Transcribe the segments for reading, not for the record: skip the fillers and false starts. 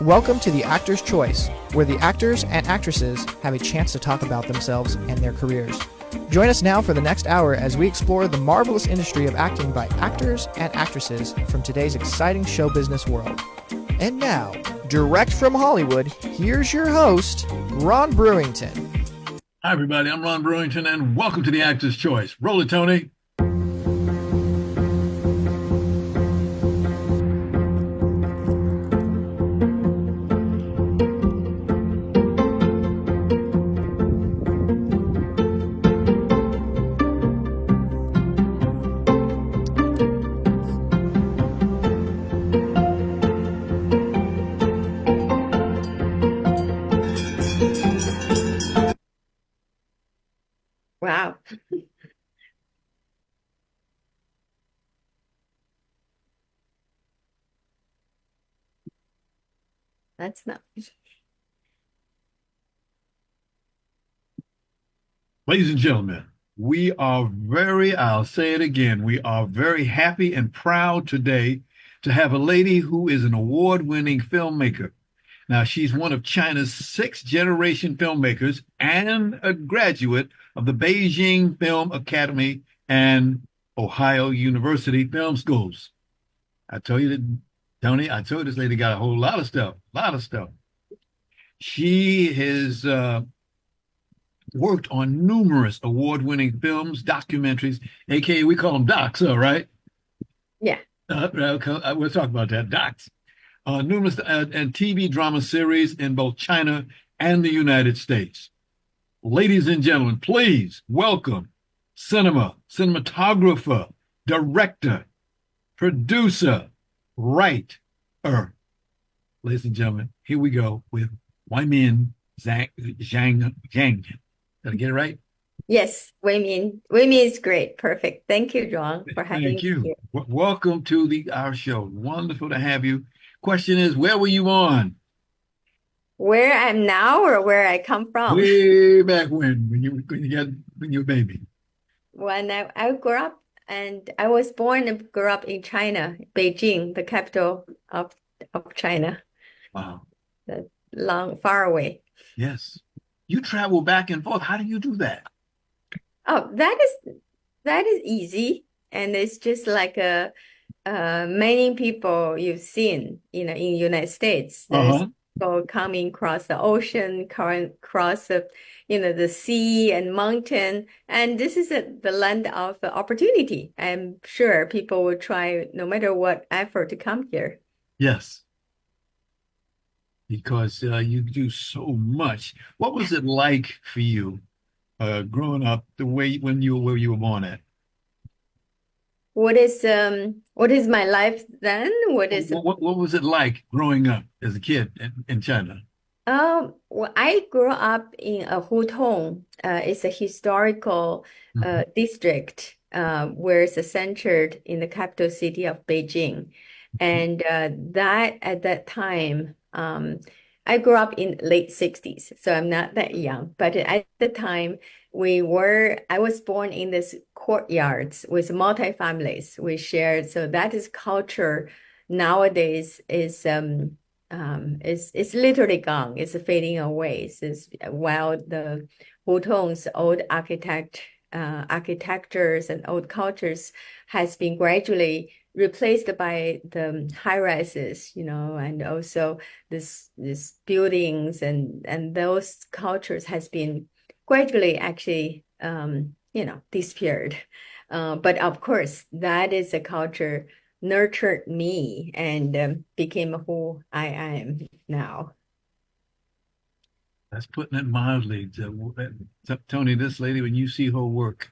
Welcome to the Actor's Choice, where the actors and actresses have a chance to talk about themselves and their careers. Join us now for the next hour as we explore the marvelous industry of acting by actors and actresses from today's exciting show business world. And now, direct from Hollywood, here's your host, Ron Brewington. Hi, everybody. I'm Ron Brewington, and welcome to the Actor's Choice. Roll it, Tony. Wow. That's not. Ladies and gentlemen, I'll say it again, we are very happy and proud today to have a lady who is an award-winning filmmaker. Now, she's one of China's sixth-generation filmmakers and a graduate of the Beijing Film Academy and Ohio University Film Schools. I tell you that, Tony, I told this lady got a whole lot of stuff, She has worked on numerous award-winning films, documentaries, aka we call them docs, all right? Yeah. We'll talk about that, docs. Numerous and TV drama series in both China and the United States. Ladies and gentlemen, please welcome cinematographer, director, producer, writer. Ladies and gentlemen, here we go with Weimin Zhang. Did I get it right? Yes, Weimin. Weimin is great. Perfect. Thank you, John, for having Thank me you. here. Welcome to our show. Wonderful to have you. Question is, where were you on? Where I'm now or where I come from? Way back when you were a baby. When I grew up and I was born and grew up in China, Beijing, the capital of China, Wow. far away. Yes. You travel back and forth. How do you do that? Oh, that is easy. And it's just like many people you've seen, in the United States. There's Uh-huh. people coming across the ocean, across the sea and mountain, and this is the land of opportunity. I'm sure people will try, no matter what effort, to come here. Yes, because you do so much. What was it like for you growing up the way when you where you were born at? What is my life then? What is What was it like growing up as a kid in China? Well, I grew up in a hutong. It's a historical Mhm. district where it's centered in the capital city of Beijing. And that at that time, I grew up in late 60s, so I'm not that young. But at the time, I was born in this courtyards with multi-families. We shared, so that is culture nowadays it's literally gone. It's fading away. While the Hutong's old architectures and old cultures has been gradually replaced by the high rises, and also this buildings and those cultures has been gradually actually disappeared. But of course, that is a culture nurtured me and became who I am now. That's putting it mildly. Tony, this lady, when you see her work,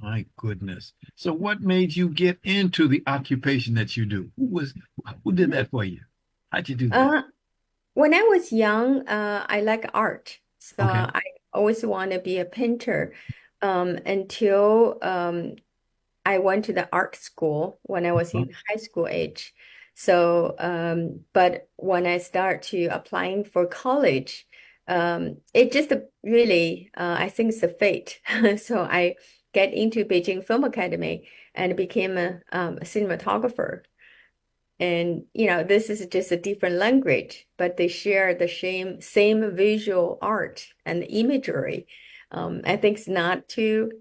my goodness. So what made you get into the occupation that you do? Who did that for you? How'd you do that? Uh, when I was young, I like art, so Okay. I always want to be a painter. Until I went to the art school when I was Uh-huh. in high school age. So, but when I start to applying for college, it just really, I think it's a fate. So I get into Beijing Film Academy and became a cinematographer. And this is just a different language, but they share the same visual art and imagery. I think it's not too,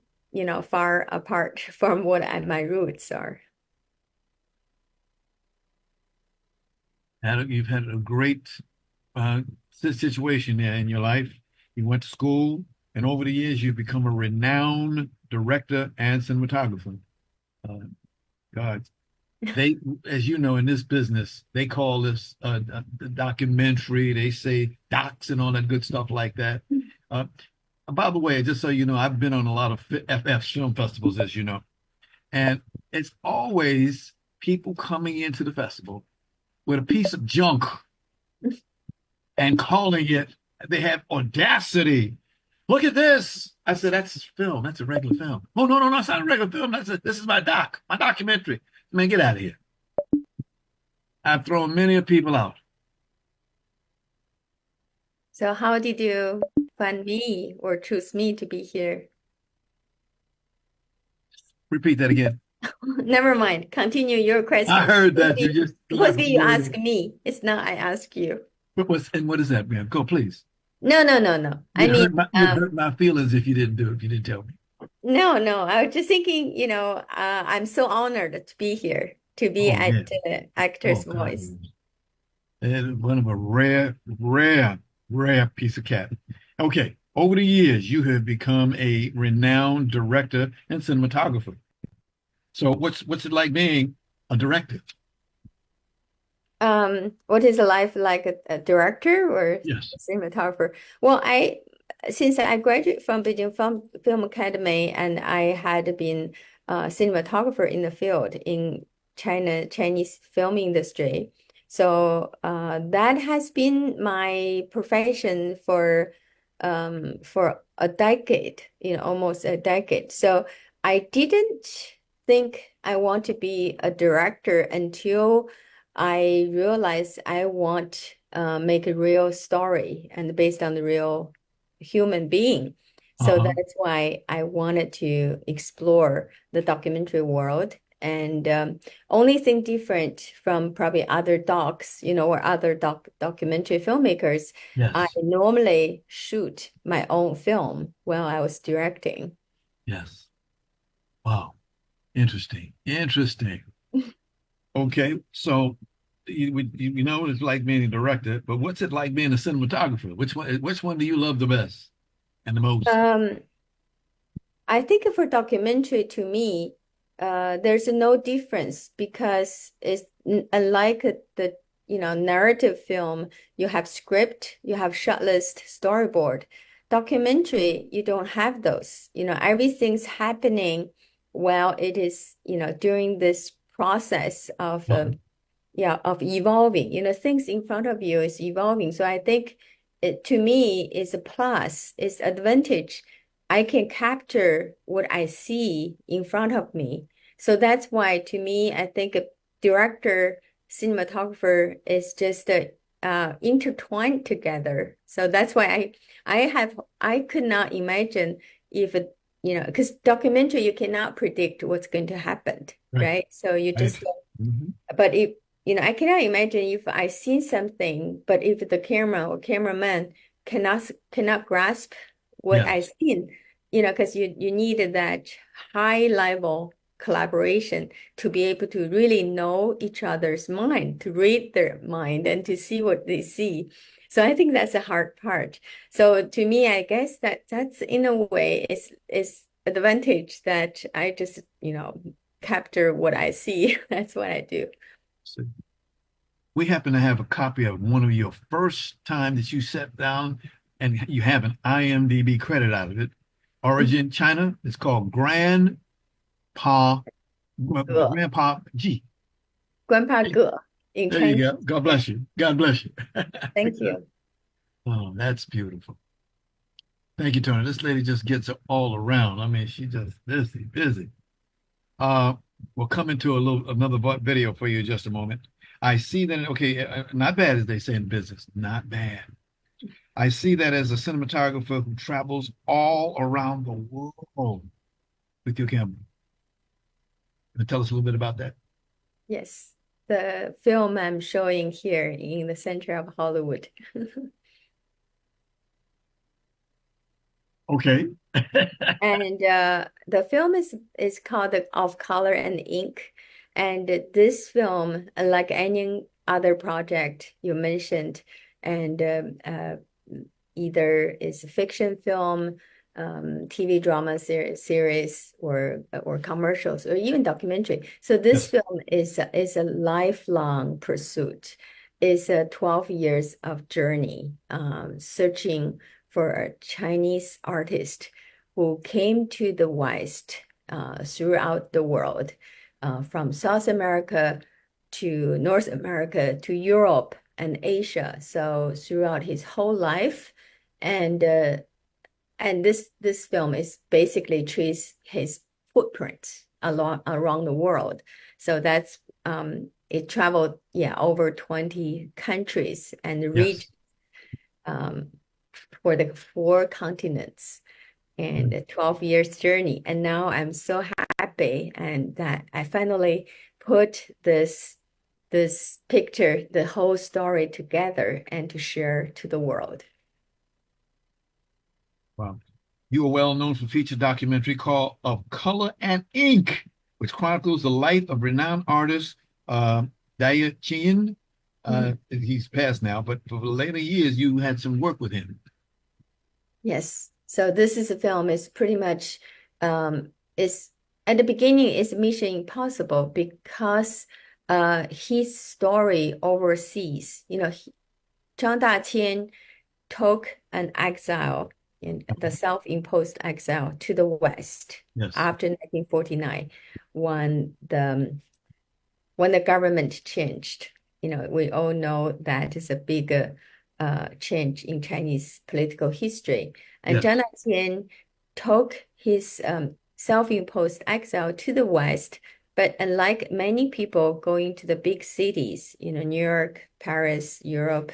far apart from what my roots are. You've had a great uh, situation there in your life. You went to school, and over the years, you've become a renowned director and cinematographer. Uh, God, they, as you know, in this business, they call this a documentary. They say docs and all that good stuff like that. Uh, by the way, just so you know, I've been on a lot of FF film festivals, as you know, and it's always people coming into the festival with a piece of junk and calling it, they have audacity. Look at this. I said, that's a film. That's a regular film. Oh, no, no, no, it's not a regular film. This is my documentary. Man, get out of here. I've thrown many of people out. So how did you find me or choose me to be here? Repeat that again. Never mind. Continue your I question. heard that. You just left Supposedly the you ask word. me. It's not I ask you. What is that, man? Go, please. No, no, no, no. I mean, You'd hurt my feelings if you didn't do it, if you didn't tell me. no, no. I was just thinking, I'm so honored to be here, to be Oh, at yeah. Actor's Oh, God. Voice. And one of a rare piece of cat. Okay. Over the years, you have become a renowned director and cinematographer. So what's it like being a director? What is life like a director or Yes. a cinematographer? Well, since I graduated from Beijing Film Academy and I had been a cinematographer in the field in Chinese film industry. So that has been my profession for a decade, almost a decade. So I didn't think I want to be a director until I realized I want make a real story and based on the real human being. So Uh-huh. that's why I wanted to explore the documentary world. And only thing different from probably other docs, or other documentary filmmakers, I Yes. normally shoot my own film while I was directing. Yes. Wow. Interesting. Interesting. Okay. So you know what it's like being a director, but what's it like being a cinematographer? Which one do you love the best and the most? Um, I think for documentary, to me, there's no difference because it's unlike the narrative film. You have script, you have shot list, storyboard. Documentary, you don't have those. Everything's happening while it is during this process of Uh-huh. yeah, of evolving. Things in front of you is evolving. So I think it to me is a plus, is advantage. I can capture what I see in front of me. So that's why to me, I think a director, cinematographer is just intertwined together. So that's why I could not imagine if because documentary you cannot predict what's going to happen, Right. right? So you Right. just Mhm. but if I cannot imagine if I see something, but if the camera or cameraman cannot grasp what I Yes. seen, because you needed that high level collaboration to be able to really know each other's mind, to read their mind and to see what they see. So I think that's the hard part. So to me, I guess that's in a way is advantage that I just, capture what I see. That's what I do. So we happen to have a copy of one of your first time that you sat down and you have an IMDb credit out of it. Origin China. It's called Ge, Grandpa G. Grandpa Ge in There you Chinese. go. God Yeah, bless you. God bless you. thank you. Oh, that's beautiful. Thank you, Tony. This lady just gets it all around. I mean, she just busy, busy. Uh, we'll come into another video for you in just a moment. I see that, okay, not bad as they say in business, not bad. I see that as a cinematographer who travels all around the world with your camera. Can you tell us a little bit about that? Yes. the film I'm showing here in the center of Hollywood. Okay. And the film is called Of Color and Ink. And this film, like any other project you mentioned, and either is a fiction film, TV drama series, or commercials, or even documentary. So this Yes. film is a lifelong pursuit. It's a 12 years of journey, searching for a Chinese artist who came to the West throughout the world, from South America to North America to Europe and Asia. So throughout his whole life, and this film is basically trace his footprints around the world. So that's it traveled, yeah, over 20 countries and Yes. reached um, for the four continents and a 12 years journey. And now I'm so happy and that I finally put this picture, the whole story together and to share to the world. Wow. You are well known for a feature documentary called Of Color and Ink, which chronicles the life of renowned artist Daya Chien. Mhm. He's passed now, but for the later years, you had some work with him. Yes. So this is a film is pretty much is at the beginning is Mission Impossible because his story overseas, Zhang Daqian took an exile in the self-imposed exile to the West Yes. after 1949 when the government changed. We all know that is a big change in Chinese political history. And Yes. Zhang Daqian took his self-imposed exile to the West, but unlike many people going to the big cities, New York, Paris, Europe,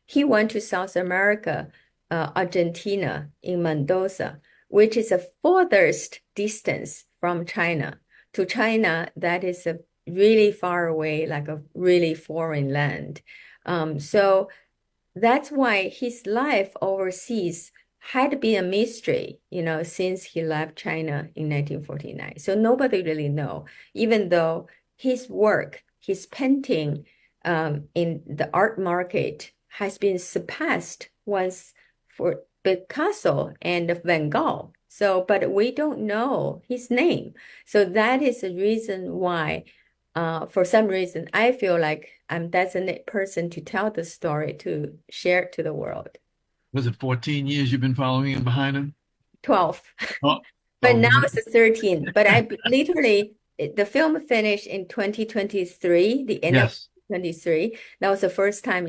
he went to South America, Argentina, in Mendoza, which is a furthest distance from China. To China, that is a really far away, like a really foreign land. So that's why his life overseas had been a mystery, since he left China in 1949. So nobody really know, even though his work, his painting in the art market has been surpassed once for Picasso and Van Gogh. So, but we don't know his name. So that is the reason why for some reason, I feel like I'm designated person to tell the story, to share it to the world. Was it 14 years you've been following him behind him? 12. Oh, But oh, now it's 13. But I literally, the film finished in 2023, the end of yes. 2023. That was the first time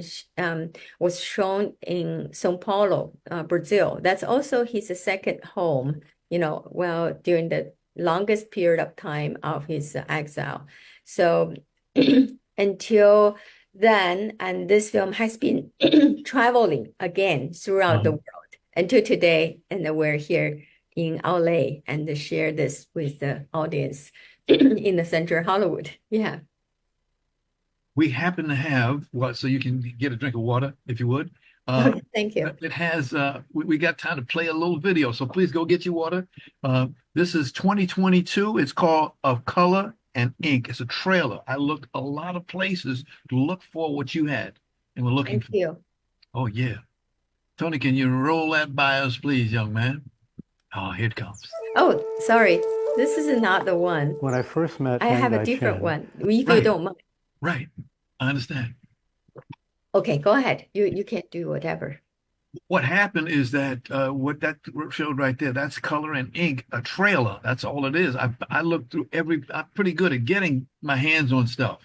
was shown in São Paulo, Brazil. That's also his second home, well, during the longest period of time of his exile. So until then, and this film has been traveling again throughout the Uh-huh. world until today, and we're here in LA and share this with the audience in the Central Hollywood. Yeah. We happen to have what, so you can get a drink of water if you would. Uh, Okay, thank you. it has, we got time to play a little video, so please go get your water. This is 2022. It's called Of Color and Ink. It's a trailer. I looked a lot of places to look for what you had, and we're looking Thank for. you. Oh, yeah. Tony, can you roll that by us, please, young man? Oh, here it comes. Oh, sorry. This is not the one. When I first met I have a Deng different Chen, one, if you Right, don't mind. right. I understand. Okay, go ahead. You can do whatever. What happened is that what that showed right there, that's Color and Ink, a trailer. That's all it is. I looked through I'm pretty good at getting my hands on stuff,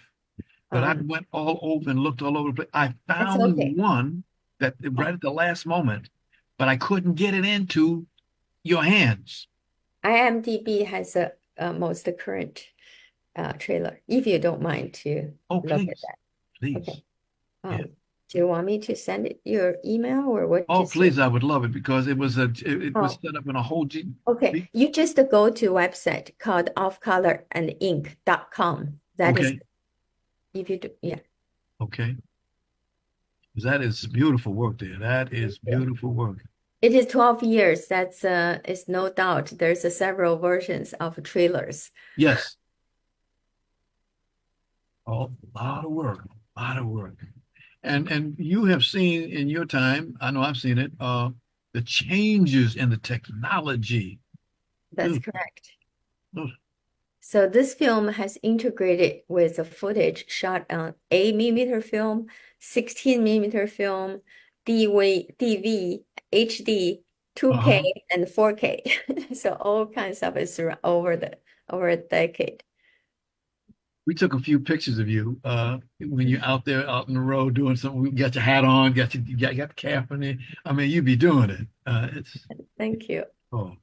but I Um, went all over and looked all over the place. I it's found okay. one that right at the last moment, but I couldn't get it into your hands. IMDb has a most current trailer, if you don't mind to Oh, look at please, that. please. Okay. Yeah. Do you want me to send it your email or what Oh, is your please, I would love it because it was oh set up in a whole G. okay. You just go to a website called offcolorandink.com. That is Okay. if you do, yeah. Okay. 'Cause that is beautiful work there. That is beautiful work. It is 12 years. That's it's no doubt. There's several versions of trailers. Yes. Oh, a lot of work. A lot of work. And you have seen in your time, I know I've seen it, the changes in the technology. That's Ugh, correct. ugh. So this film has integrated with the footage shot on 8 millimeter film, 16 millimeter film, DV, HD, 2K, Uh-huh. and 4K. So all kinds of it over a decade. We took a few pictures of you when you're out there out in the road doing something. We got your hat on, got the cap on it. I mean, you be doing it. It's Thank you. oh,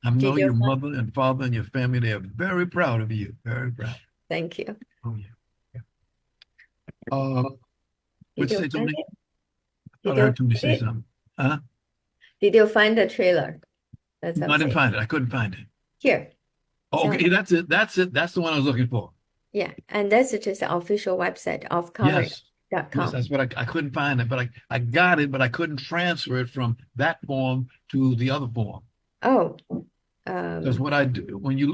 I Did know you your find? mother and father and your family, they are very proud of you. Very proud. Thank you. Oh yeah. Uh, Did what'd you you say, find Tony? it? I Did thought I you heard Tony find say it? something. Huh? Did you find the trailer? That's what No, I'm I didn't saying. find it. I couldn't find it. Here. Oh, So okay, that's it. That's it. That's the one I was looking for. yeah, and that's just the official website of Yes. Yes, coloring.com. that's what I couldn't find it, but I got it, but I couldn't transfer it from that form to the other form. Oh, Because what I do when you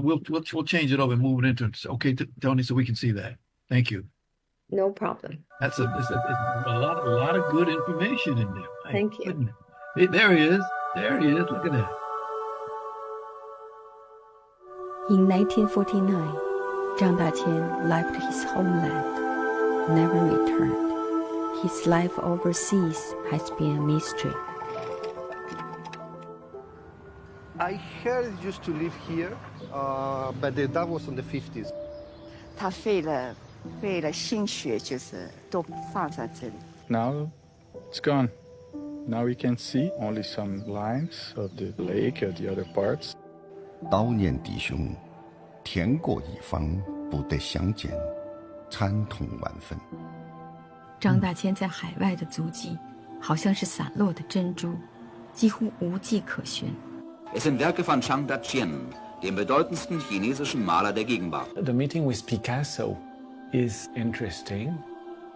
we'll change it over and move it into okay, Tony, so we can see that. Thank you. no problem. It's a lot of good information in there. My Thank you. goodness. There he is. There he is. Look at that. In 1949, Zhang Daqian left his homeland, never returned. His life overseas has been a mystery. I heard he used to live here, but that was in the 50s. 他费了心血，就是都放在这里。Now it's gone. Now we can see only some lines of the lake or the other parts. 刀念弟兄，天过一方，不得相见，惨痛万分。张大千在海外的足迹，好像是散落的珍珠，几乎无迹可寻。Es sind Werke von Zhang Daqian, dem bedeutendsten chinesischen Maler der Gegenwart. The meeting with Picasso is interesting.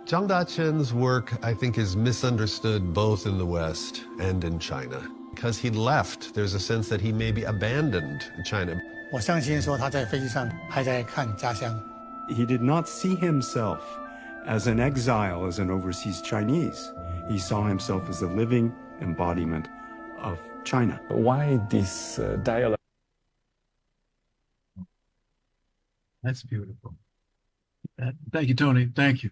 Zhang Daqian's work, I think, is misunderstood both in the West and in China. Because he left, there's a sense that he maybe abandoned China. 我相信说他在飞机上还在看家乡。He did not see himself as an exile, as an overseas Chinese. He saw himself as a living embodiment of China. Why this dialogue? That's beautiful. Thank you, Tony. Thank you.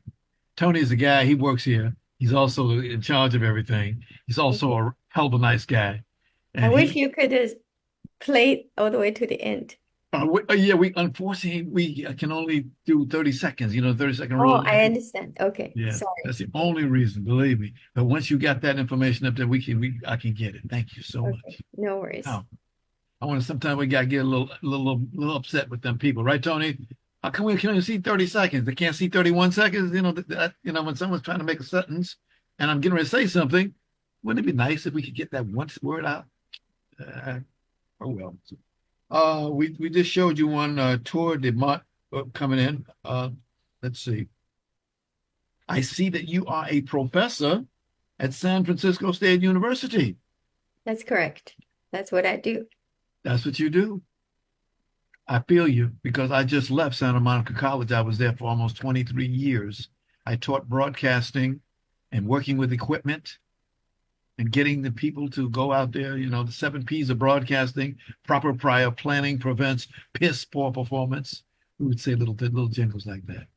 Tony is the guy. He works here. He's also in charge of everything. He's also a hell of a nice guy. I And wish he, you could play all the way to the end. yeah, we unfortunately we can only do 30 seconds. You know, 30-second Oh, rule. I understand. Okay, Yeah, sorry. that's the only reason. Believe me. But once you got that information up there, I can get it. Thank you so much. Okay, no worries. Now, I want to. Sometimes we gotta get a little upset with them people, right, Tony? How come we can only see 30 seconds? They can't see 31 seconds. You know when someone's trying to make a sentence, and I'm getting ready to say something, wouldn't it be nice if we could get that one word out? Oh well. We just showed you one tour de Mont coming in. Let's see. I see that you are a professor at San Francisco State University. That's correct. That's what I do. That's what you do. I feel you because I just left Santa Monica College. I was there for almost 23 years. I taught broadcasting and working with equipment and getting the people to go out there. You know, the 7 P's of broadcasting: proper prior planning prevents piss poor performance. We would say little jingles like that.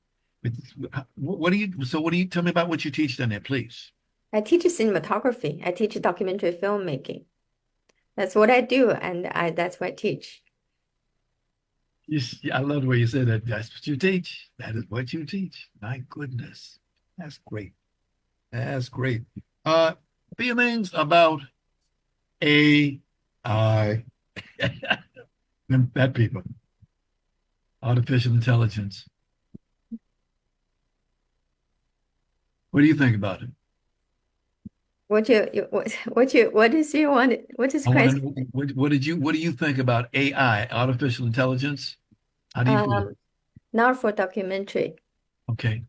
But what do you tell me about what you teach down there, please? I teach cinematography. I teach documentary filmmaking. That's what I do, and that's what I teach. I love the way you said that. That's what you teach. That is what you teach. My goodness. That's great. That's great. Feelings about AI. That people. Artificial intelligence. What do you think about it? What is your one? What is I want to question? know, what do you think about AI, artificial intelligence? How do you feel? Not for documentary. Okay.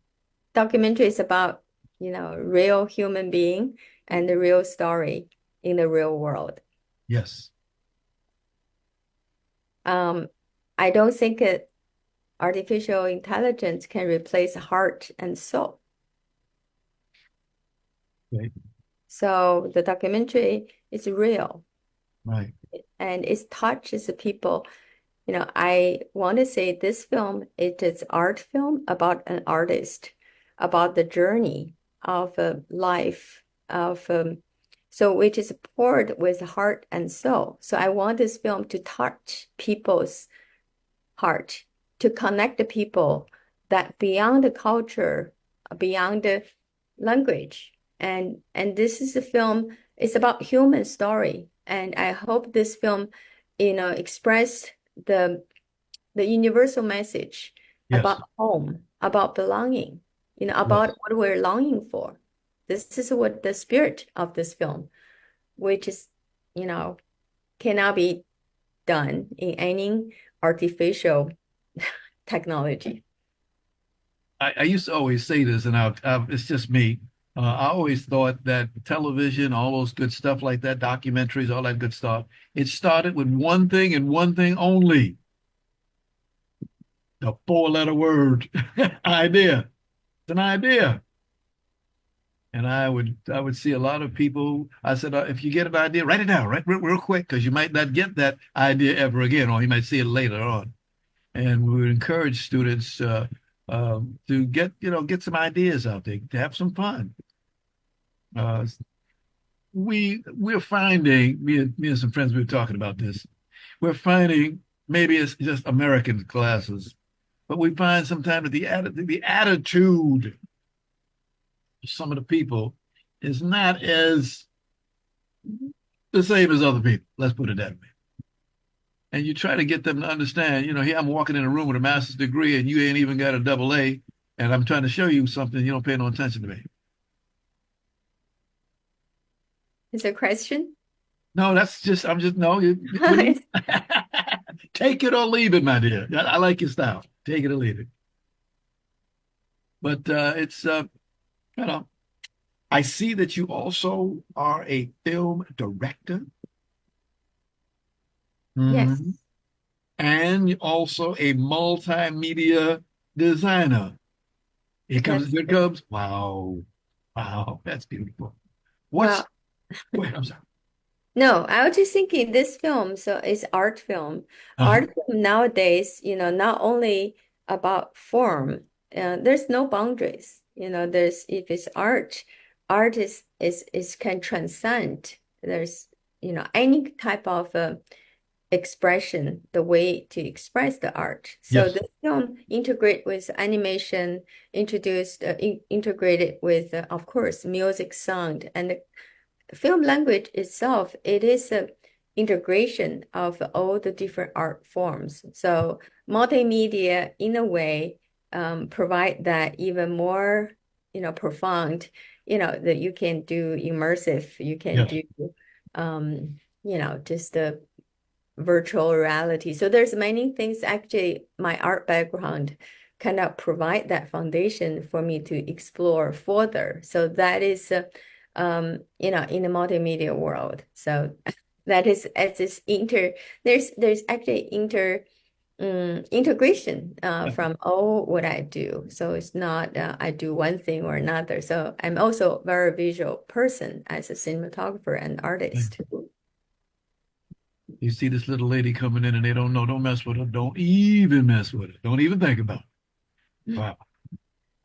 Documentary is about, real human being and the real story in the real world. Yes. I don't think artificial intelligence can replace heart and soul. Okay. So the documentary is real Right. and it touches the people. I want to say this film, it is art film about an artist, about the journey of life of so which is poured with heart and soul. So I want this film to touch people's heart, to connect the people that beyond the culture, beyond the language. And this is a film, it's about human story. And I hope this film, express the universal message Yes. about home, about belonging, Yes. about what we're longing for. This is what the spirit of this film, which is, cannot be done in any artificial technology. I used to always say this, and it's just me. I always thought that television, all those good stuff like that, documentaries, all that good stuff, it started with one thing and one thing only, the four-letter word, idea. It's an idea. And I would see a lot of people. I said, if you get an idea, write it down, right, real quick, because you might not get that idea ever again, or you might see it later on. And we would encourage students to get some ideas out there, to have some fun. Uh, we're finding me and some friends we were talking about this. We're finding maybe it's just American classes, but we find sometimes that the attitude of some of the people is not as the same as other people. Let's put it that way. And you try to get them to understand, here I'm walking in a room with a master's degree and you ain't even got a double A, and I'm trying to show you something, you don't pay no attention to me. Is there a question? No, no, take it or leave it, my dear. I like your style. Take it or leave it. But it's, you know, I see that you also are a film director. Yes. Mhm. And also a multimedia designer. Here comes. Wow. Wow. That's beautiful. What's, Well, go ahead, I'm sorry. no, I was just thinking this film, so it's art film. Uh-huh. Art film nowadays, not only about form, there's no boundaries. There's if it's art, art is can transcend. There's, any type of expression, the way to express the art. So Yes. the film integrate with animation, integrated with, of course, music, sound, and the film language itself. It is a integration of all the different art forms. So multimedia, in a way, provide that even more, profound. That you can do immersive. You can Yes. do, just the virtual reality. So there's many things. Actually, my art background kind of provide that foundation for me to explore further. So that is, in the multimedia world. So that is as this there's actually integration from all what I do. So it's not I do one thing or another. So I'm also a very visual person as a cinematographer and artist. You see this little lady coming in and they don't know, don't mess with her. Don't even mess with her. Don't even think about it. Wow.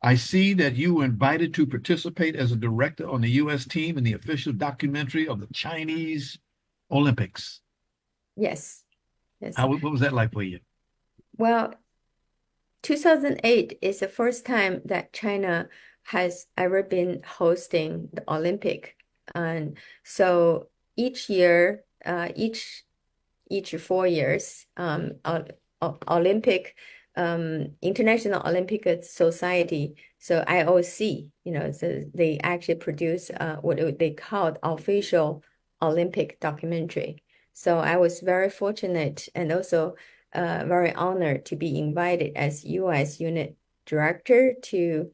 I see that you were invited to participate as a director on the U.S. team in the official documentary of the Chinese Olympics. Yes. Yes. What was that like for you? Well, 2008 is the first time that China has ever been hosting the Olympic. And so each year, each 4 years, Olympic, International Olympic Society, so IOC, so they actually produce what they called official Olympic documentary. So I was very fortunate and also very honored to be invited as U.S. unit director to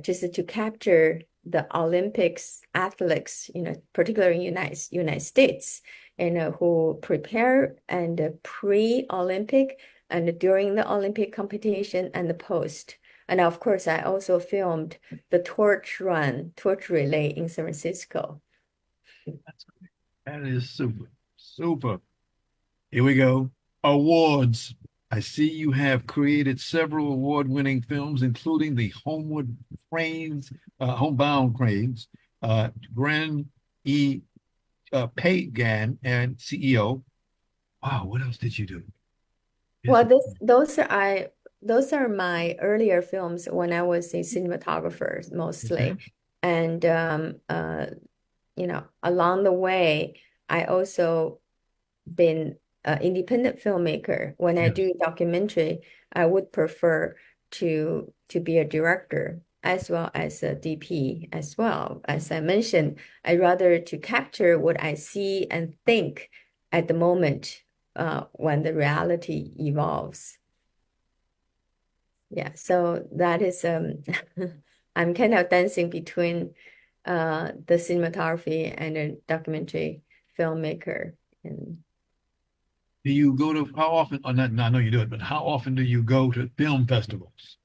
just to capture the Olympics athletes, particularly in United States, and who prepare and pre-Olympic and during the Olympic competition and the post. And of course, I also filmed the torch relay in San Francisco. That's great. That is super, super. Here we go. Awards. I see you have created several award-winning films, including the Homebound Cranes, Grand E. Pagan, and CEO. Wow, what else did you do? Well, those are my earlier films when I was a cinematographer mostly. Okay. And along the way, I also been an independent filmmaker. When I do documentary, I would prefer to be a director as well as a DP as well. As I mentioned, I'd rather to capture what I see and think at the moment when the reality evolves. Yeah, so that is I'm kind of dancing between the cinematography and a documentary filmmaker. And Do you go to how often? Oh, not, I know you do it, but how often do you go to film festivals?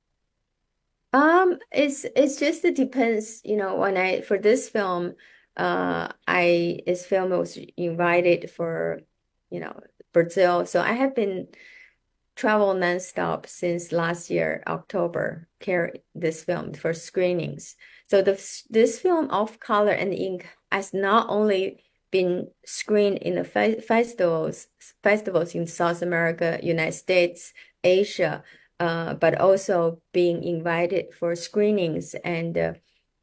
It's just it depends, when for this film, this film was invited for, Brazil. So I have been travel nonstop since last year, October, carry this film for screenings. So this film, Off Color and Ink, has not only been screened in the festivals in South America, United States, Asia, but also being invited for screenings and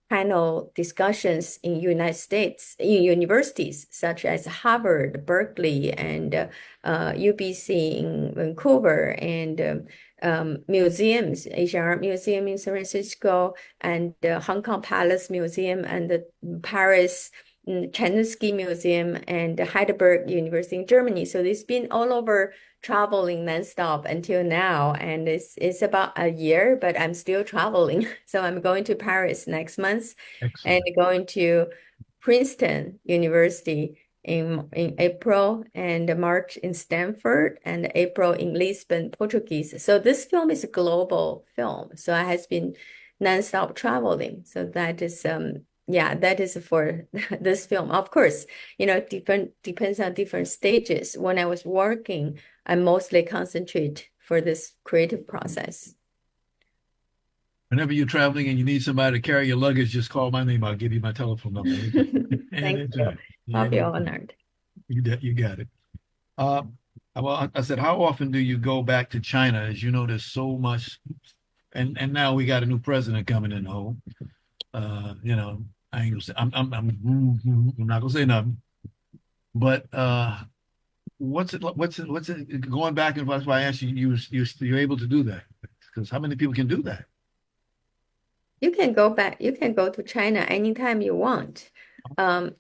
panel discussions in United States, in universities such as Harvard, Berkeley, and UBC in Vancouver, and museums, Asian Art Museum in San Francisco, and Hong Kong Palace Museum, and the Paris Chanuski Museum, and Heidelberg University in Germany. So it's been all over traveling nonstop until now, and it's about a year, but I'm still traveling. So I'm going to Paris next month. Excellent. And going to Princeton University in April, and March in Stanford, and April in Lisbon, Portuguese. So this film is a global film. So I has been nonstop traveling. So that is that is for this film. Of course, depends on different stages. When I was working, I mostly concentrate for this creative process. Whenever you're traveling and you need somebody to carry your luggage, just call my name. I'll give you my telephone number. Thank you. I'll be honored. You got it. Well, I said, how often do you go back to China? As you know, there's so much, and now we got a new president coming in home. I ain't gonna say I'm not gonna say nothing. But what's it going back, and that's why I asked you, you're able to do that, because how many people can do that? You can go back, you can go to China anytime you want.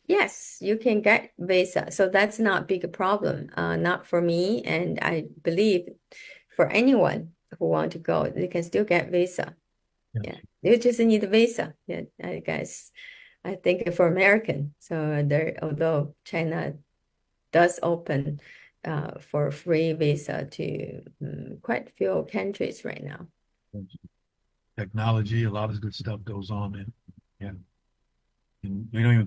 Yes, you can get visa. So that's not big problem. Not for me, and I believe for anyone who want to go, they can still get visa. Yeah, you just need a visa. Yeah, I guess. I think for American. So although China does open for free visa to quite a few countries right now. Technology, a lot of good stuff goes on, and we don't even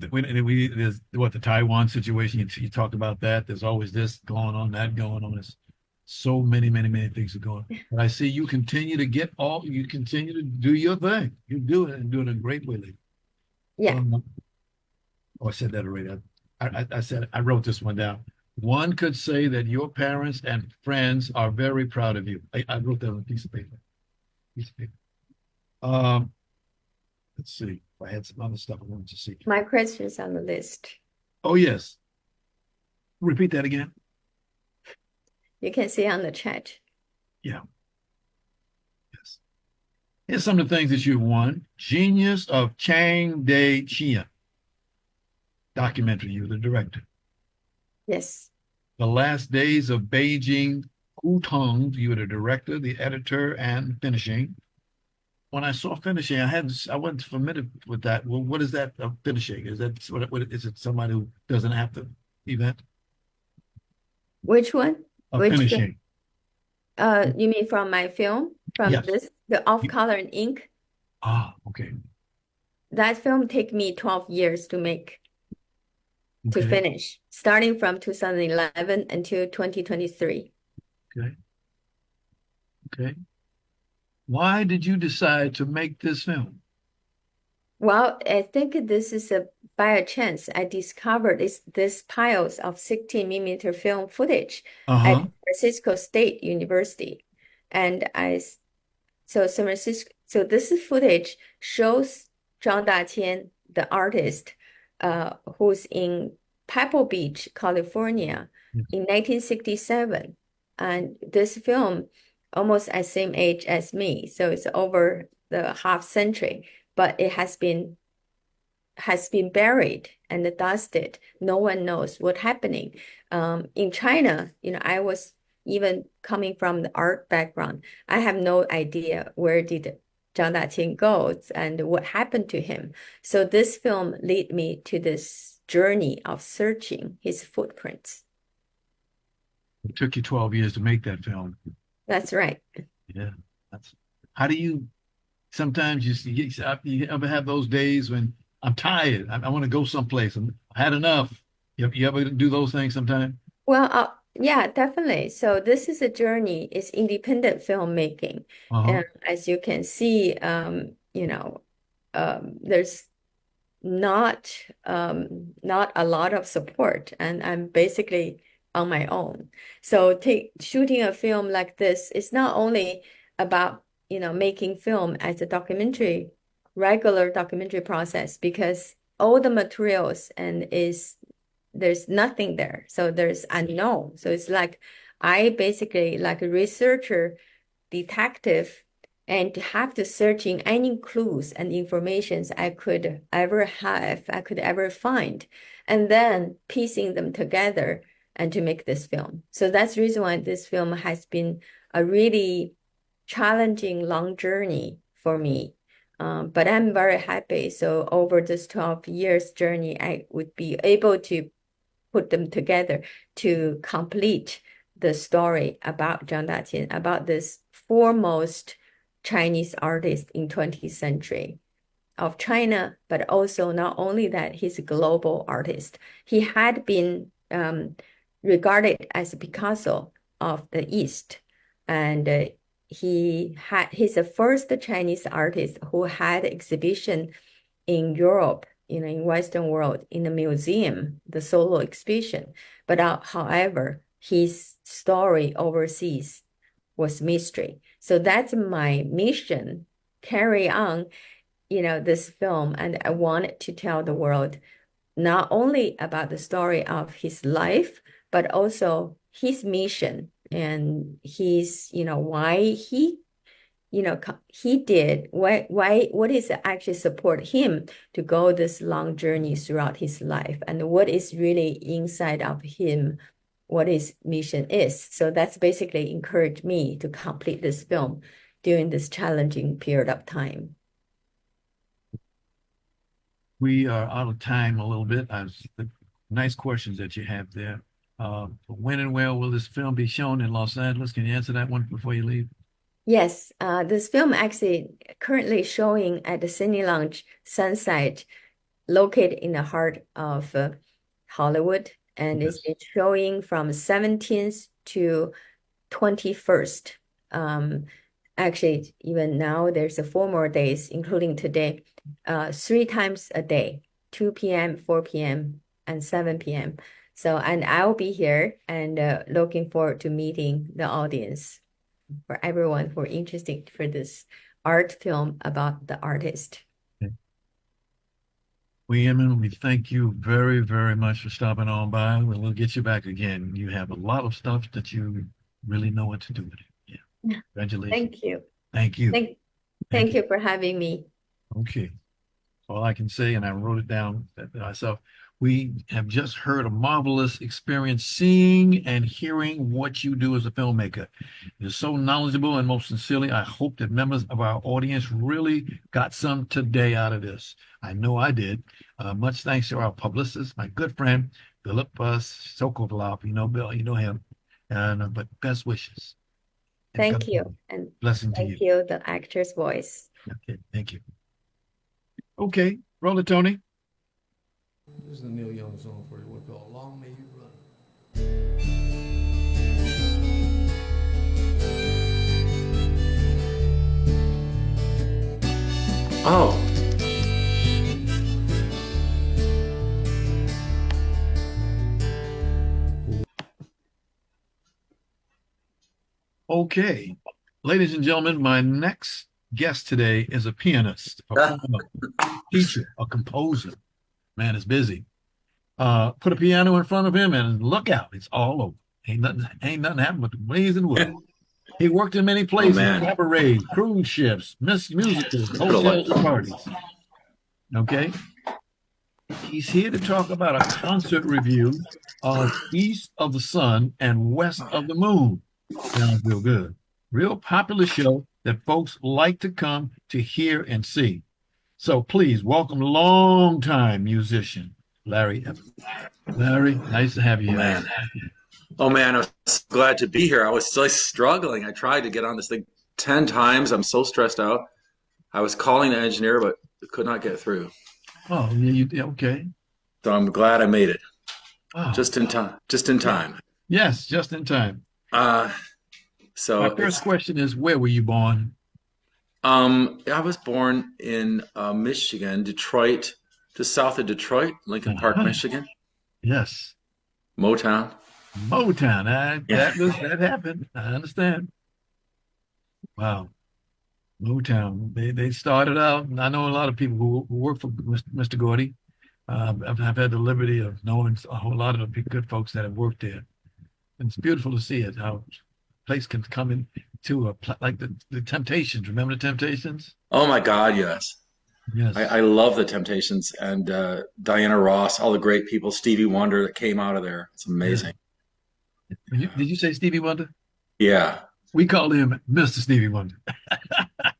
there's the Taiwan situation. You talked about that. There's always this going on, that going on. There's so many things are going on. But I see you continue to you continue to do your thing. You do it and do it in a great way, lady. Yeah. I said that already. I said, I wrote this one down. One could say that your parents and friends are very proud of you. I wrote that on a piece of paper. Let's see. If I had some other stuff I wanted to see. My question's on the list. Oh, yes. Repeat that again. You can see on the chat. Yeah. Yes. Here's some of the things that you've won. Genius of Chang Day Chia. Documentary. You're the director. Yes. The Last Days of Beijing Hutong. You were the director, the editor, and finishing. when I saw finishing, I wasn't familiar with that. Well, what is that finishing? Is that what is it? Somebody who does an after event? Which one? Which film? Finishing. You mean from my film? From Yes. this, the off-color and ink? Ah, okay. That film took me 12 years to make, to Okay. finish, starting from 2011 until 2023. Okay. Okay. Why did you decide to make this film? Well, I think this is by a chance. I discovered this piles of 16 millimeter film footage at Uh-huh. San Francisco State University. And San Francisco, so this footage shows Zhang Daqian, the artist, who's in Pebble Beach, California, in 1967. And this film almost at same age as me, so it's over the half century, but it has been buried and dusted. No one knows what's happening. In China, I was even coming from the art background. I have no idea where did Zhang Daqian go and what happened to him. So this film led me to this journey of searching his footprints. It took you 12 years to make that film. That's right. Yeah. How do you sometimes you ever have those days when I'm tired, I want to go someplace, and I had enough. You ever do those things sometimes? Well, yeah, definitely. So this is a journey. It's independent filmmaking, Uh-huh. and as you can see, there's not a lot of support, and I'm basically on my own. So shooting a film like this is not only about making film as a regular documentary process, because all the materials and there's nothing there, so there's unknown. So it's like I basically like a researcher, detective, and have to search in any clues and informations I could ever find, and then piecing them together and to make this film. So that's the reason why this film has been a really challenging, long journey for me. But I'm very happy. So over this 12 years journey, I would be able to put them together to complete the story about Zhang Daqian, about this foremost Chinese artist in 20th century of China, but also not only that, he's a global artist. He had been regarded as Picasso of the East, and he's the first Chinese artist who had exhibition in Europe, in Western world, in the museum, the solo exhibition. But however, his story overseas was mystery. So that's my mission, carry on, this film. And I wanted to tell the world not only about the story of his life, but also his mission and his, why he did, what is actually support him to go this long journey throughout his life, and what is really inside of him, what his mission is. So that's basically encouraged me to complete this film during this challenging period of time. We are out of time a little bit. The nice questions that you have there. When and where will this film be shown in Los Angeles? Can you answer that one before you leave? Yes, this film actually currently showing at the Cine Lounge Sunside, located in the heart of Hollywood, and Yes. it's showing from 17th to 21st. Actually, even now there's 4 more days, including today, 3 times a day, 2 p.m., 4 p.m., and 7 p.m. So, and I'll be here and looking forward to meeting the audience, for everyone who are interested for this art film about the artist. Okay. Weimin, we thank you very, very much for stopping on by. We'll get you back again. You have a lot of stuff that you really know what to do with it. Yeah. Congratulations. Thank you. Thank you. Thank you for having me. Okay. All I can say, and I wrote it down myself, We have just heard a marvelous experience seeing and hearing what you do as a filmmaker. You're so knowledgeable, and most sincerely, I hope that members of our audience really got some today out of this. I know I did. Much thanks to our publicist, my good friend, Philip Sokolov. You know Bill, you know him. And but best wishes. Thank you. And blessing to thank you. you, the actor's voice. Okay, thank you. Okay, roll it, Tony. This is the Neil Young song for you. We'll call Long May You Run. Oh. Okay, ladies and gentlemen, my next guest today is a pianist, a performer, teacher, a composer. Man is busy. Put a piano in front of him and look out, it's all over. Ain't nothing happening but the blazing wood. He worked in many places, cabarets, cruise ships, musicals, hotels, and parties. Okay? He's here to talk about a concert review of East of the Sun and West of the Moon. Sounds real good. Real popular show that folks like to come to hear and see. So please welcome longtime musician, Larry Evans. Larry, nice to have you here. Oh man, I'm so glad to be here. I was so struggling. I tried to get on this thing 10 times. I'm so stressed out. I was calling the engineer, but could not get through. Oh, yeah, okay. So I'm glad I made it. Wow. Just in time. Just in time. Yes, just in time. So my first question is, where were you born? I was born in Michigan, Detroit, just south of Detroit, Lincoln Park, Michigan. Yes. Motown. That happened. I understand. Wow. Motown. They started out, and I know a lot of people who work for Mr. Gordy. I've had the liberty of knowing a whole lot of the good folks that have worked there. And it's beautiful to see it, how a place can come into like the Temptations. Remember the Temptations? Oh my God, yes. Yes. I love the Temptations and Diana Ross, all the great people, Stevie Wonder that came out of there. It's amazing. Yeah. Did you say Stevie Wonder? Yeah. We call him Mr. Stevie Wonder.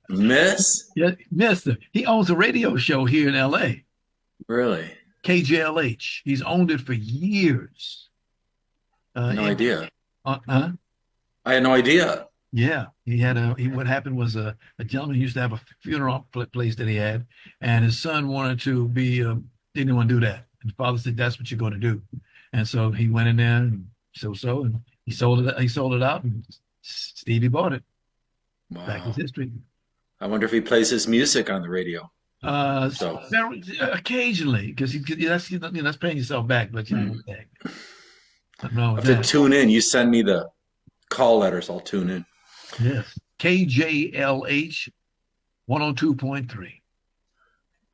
Miss? Yeah, Mr. He owns a radio show here in L.A. Really? KJLH. He's owned it for years. No idea. Huh? I had no idea. Yeah, what happened was a gentleman used to have a funeral place that he had, and his son wanted to didn't want to do that. And the father said, "That's what you're going to do." And so he went in there and and he sold it out, and Stevie bought it. Wow. Back is history. I wonder if he plays his music on the radio. Occasionally, because that's paying yourself back, but you know. I have to tune in. You send me the call letters, I'll tune in. Yes. KJLH 102.3.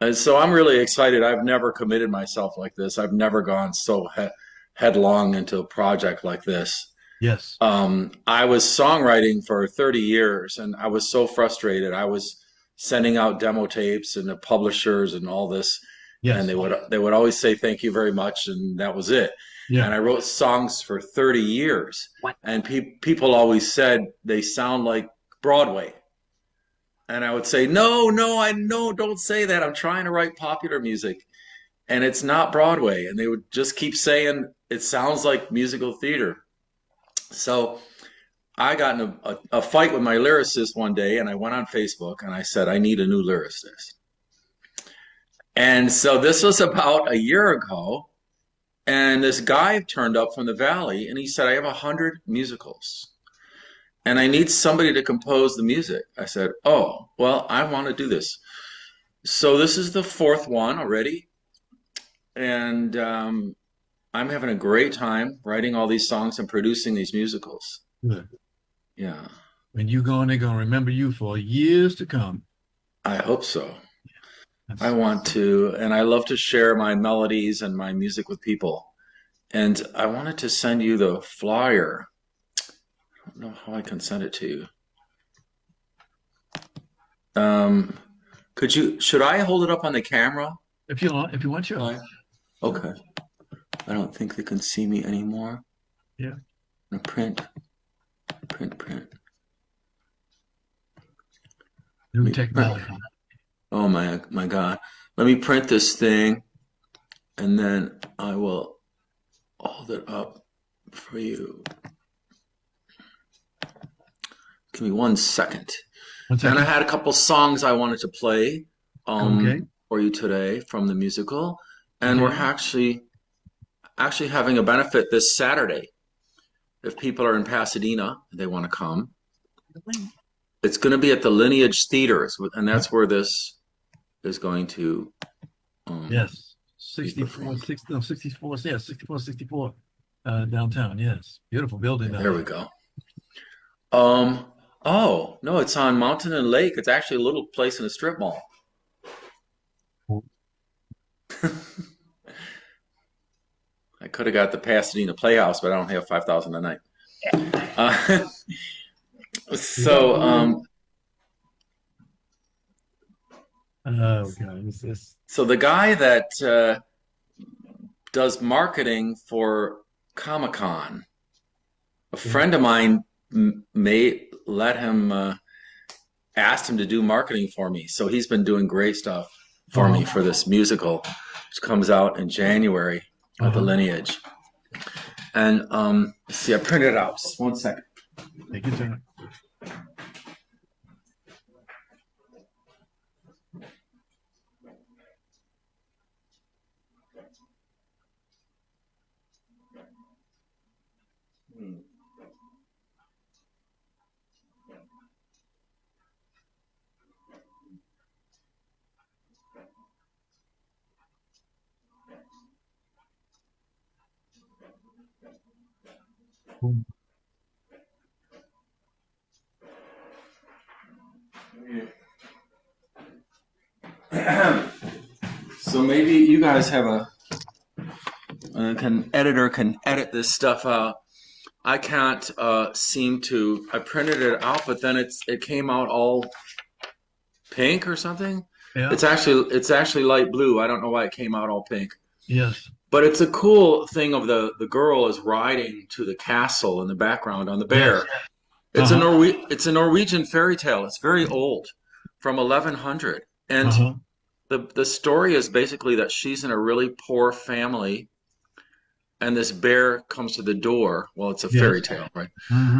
And so I'm really excited. I've never committed myself like this. I've never gone so headlong into a project like this. Yes. I was songwriting for 30 years and I was so frustrated. I was sending out demo tapes and the publishers and all this. Yes. And they would always say thank you very much, and that was it. Yeah. And I wrote songs for 30 years. What? And people always said they sound like Broadway. And I would say, no, don't say that. I'm trying to write popular music. And it's not Broadway. And they would just keep saying it sounds like musical theater. So I got in a fight with my lyricist one day, and I went on Facebook and I said, I need a new lyricist. And so this was about a year ago. And this guy turned up from the Valley and he said, I have 100 musicals and I need somebody to compose the music. I said, oh, well, I want to do this. So this is the 4th one already. And I'm having a great time writing all these songs and producing these musicals. Good. Yeah. When you go on, they're going to remember you for years to come. I hope so. I want to, and I love to share my melodies and my music with people. And I wanted to send you the flyer. I don't know how I can send it to you. Should I hold it up on the camera? If you want, sure. Okay. I don't think they can see me anymore. Yeah. I'm gonna print. New technology. Oh my God. Let me print this thing and then I will hold it up for you. Give me 1 second. And I had a couple songs I wanted to play for you today from the musical. And we're actually having a benefit this Saturday. If people are in Pasadena, they want to come. It's going to be at the Lineage Theaters, and that's where this is going to. Yes, 64 downtown. Yes, beautiful building. There we go. Oh no, it's on Mountain and Lake. It's actually a little place in a strip mall. I could have got the Pasadena Playhouse, but I don't have 5,000 a night. So, oh God, what's this? So the guy that does marketing for Comic-Con, a friend of mine may let him asked him to do marketing for me. So he's been doing great stuff for me for this musical, which comes out in January at the Lineage. And let's see, I printed it out. Just 1 second. Take your time. So maybe you guys have a editor can edit this stuff out. I can't seem to. I printed it out, but then it came out all pink or something. Yeah. It's actually light blue. I don't know why it came out all pink. Yes. But it's a cool thing of the girl is riding to the castle in the background on the bear. Yes. It's a Norwegian fairy tale. It's very old, from 1100, and the story is basically that she's in a really poor family, and this bear comes to the door. Well, it's a fairy tale, right?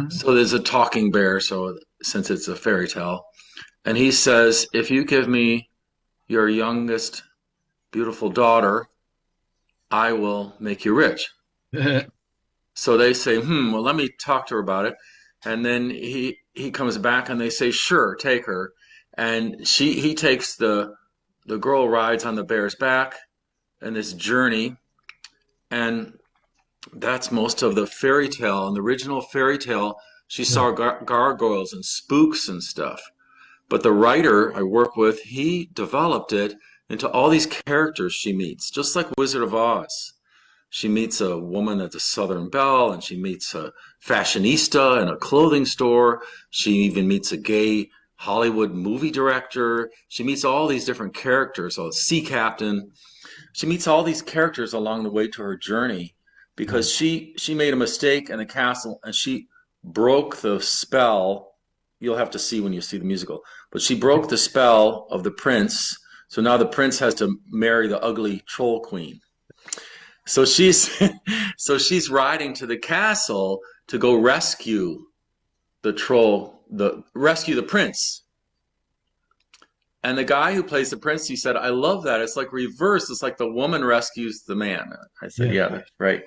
So there's a talking bear. So since it's a fairy tale, and he says, "If you give me your youngest beautiful daughter, I will make you rich." So they say, well, let me talk to her about it. And then he comes back and they say, sure, take her. And he takes the girl rides on the bear's back in this journey. And that's most of the fairy tale. In the original fairy tale, she saw gargoyles and spooks and stuff. But the writer I work with, he developed it into all these characters she meets, just like Wizard of Oz. She meets a woman at the Southern Belle, and she meets a fashionista in a clothing store. She even meets a gay Hollywood movie director. She meets all these different characters, a sea captain. She meets all these characters along the way to her journey because she made a mistake in the castle, and she broke the spell. You'll have to see when you see the musical. But she broke the spell of the prince, so now the prince has to marry the ugly troll queen. So she's riding to the castle to go rescue the troll, rescue the prince. And the guy who plays the prince, he said, I love that. It's like reverse. It's like the woman rescues the man. I said, yeah that's right.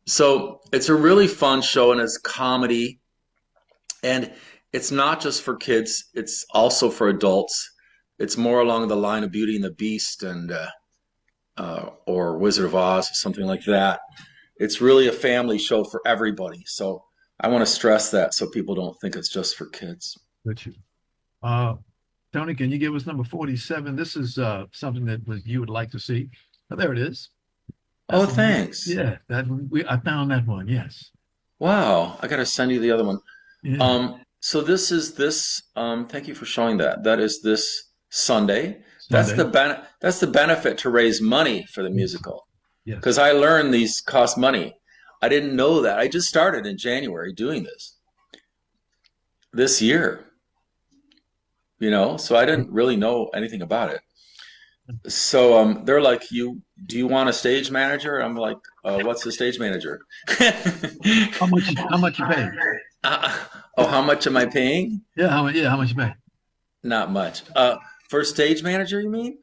So it's a really fun show, and it's comedy. And it's not just for kids. It's also for adults. It's more along the line of Beauty and the Beast and or Wizard of Oz, or something like that. It's really a family show for everybody. So I want to stress that so people don't think it's just for kids. Tony, can you give us number 47? This is something that you would like to see. Oh, there it is. Oh, thanks. Yeah, I found that one. Yes. Wow, I got to send you the other one. Yeah. So this is this. Thank you for showing that. That is this Sunday. That's the benefit to raise money for the musical. because I learned these cost money. I didn't know that. I just started in January doing this year, so I didn't really know anything about it. So they're like, do you want a stage manager? I'm like, what's the stage manager? How much you pay? How much am I paying? Yeah, how much you pay? Not much. For stage manager, you mean?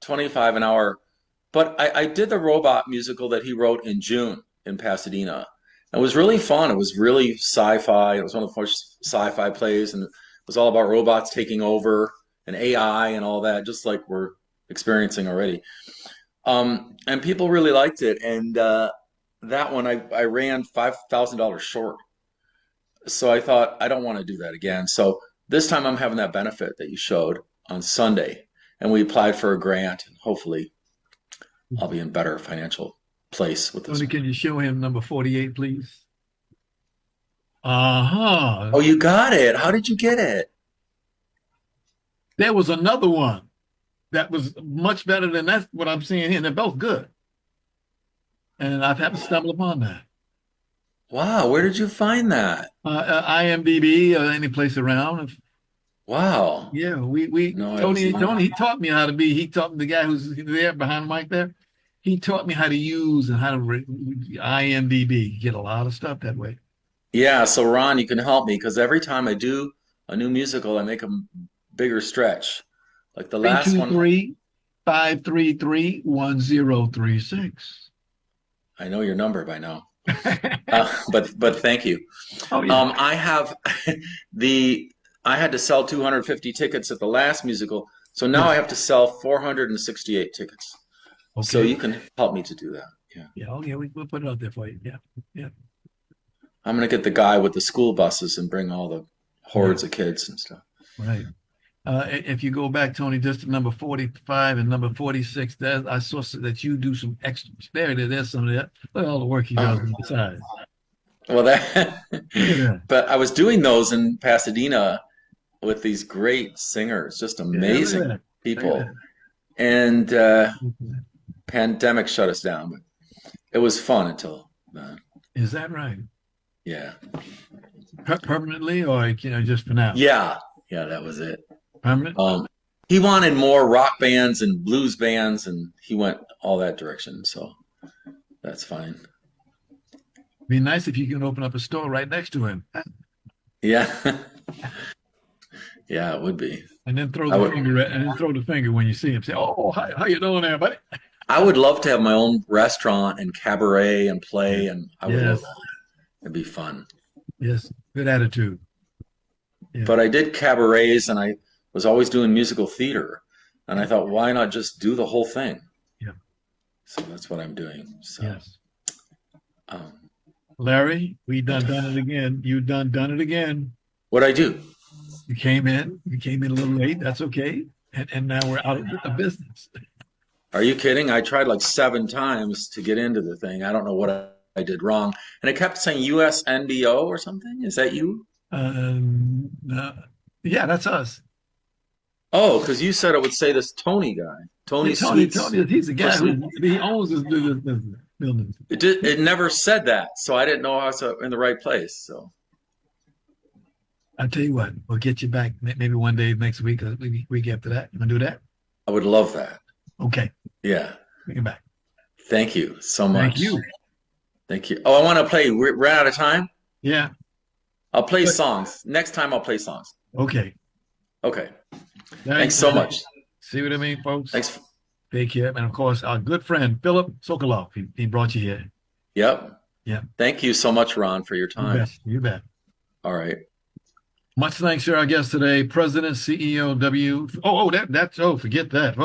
25 an hour. But I did the robot musical that he wrote in June in Pasadena. It was really fun. It was really sci-fi. It was one of the first sci-fi plays, and it was all about robots taking over and AI and all that, just like we're experiencing already. And people really liked it. And that one, I ran $5,000 short. So I thought, I don't want to do that again. So this time I'm having that benefit that you showed on Sunday. And we applied for a grant, and hopefully I'll be in better financial place with this. Tony, can you show him number 48, please? Uh-huh. Oh, you got it. How did you get it? There was another one that was much better than that's what I'm seeing here, and they're both good. And I've had to stumble upon that. Wow, where did you find that? IMDb or any place around. Wow. Yeah, Tony he taught me how to be. He taught me, the guy who's there behind the mic there. He taught me how to use and how to IMDb. Get a lot of stuff that way. Yeah, so Ron, you can help me because every time I do a new musical, I make a bigger stretch. Like the last one. 323-533-1036. I know your number by now. But thank you. Oh, yeah. I have I had to sell 250 tickets at the last musical, so now I have to sell 468 tickets. Okay. So you can help me to do that. Yeah. Yeah. Okay. We'll put it out there for you. Yeah. Yeah. I'm gonna get the guy with the school buses and bring all the hordes of kids and stuff. Right. If you go back, Tony, just to number 45 and number 46, I saw that you do some extra. There's some of that. Look at all the work he does on the side. Well, but I was doing those in Pasadena with these great singers, just amazing people. And pandemic shut us down, but it was fun until then. Is that right? Yeah. Permanently, or just for now? Yeah, that was it. Permanent? He wanted more rock bands and blues bands, and he went all that direction. So that's fine. Be nice if you can open up a store right next to him. Yeah. Yeah, it would be. And then throw the finger when you see him. Say, "Oh, how you doing there, buddy?" I would love to have my own restaurant and cabaret and play, and I would love that. It'd be fun. Yes, good attitude. Yeah. But I did cabarets, and I was always doing musical theater, and I thought, why not just do the whole thing? Yeah. So that's what I'm doing. So. Yes. Larry, we done it again. You done it again. What'd I do? You came in a little late. That's okay. And now we're out of the business. Are you kidding? I tried like 7 times to get into the thing. I don't know what I did wrong. And it kept saying USNBO or something. Is that you? Yeah, that's us. Oh, because you said it would say this Tony guy. Tony, he's the guy he owns this building. It never said that, so I didn't know I was in the right place. So I'll tell you what, we'll get you back maybe one day next week or week after that. You want to do that? I would love that. Okay. Yeah. Bring it back. Thank you so much. Thank you. Oh, I want to play. We're ran out of time? Yeah. I'll play songs. Next time I'll play songs. Okay. Thanks so much. See what I mean, folks? Thanks. Take care. And of course, our good friend, Philip Sokolov, he brought you here. Yep. Yeah. Thank you so much, Ron, for your time. You bet. All right. Much thanks to our guest today, President, CEO, forget that.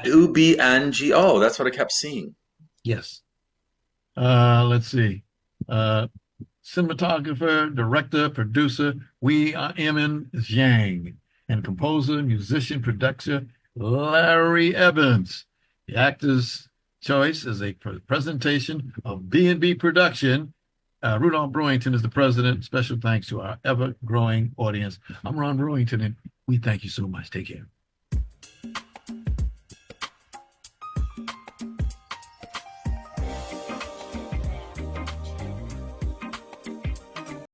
UBNG. Oh, that's what I kept seeing. Yes. Let's see. Cinematographer, director, producer, Weimin Zhang, and composer, musician, producer, Larry Evans. The actor's choice is a presentation of B&B Production. Rudolph Brewington is the president. Special thanks to our ever-growing audience. I'm Ron Brewington, and we thank you so much. Take care.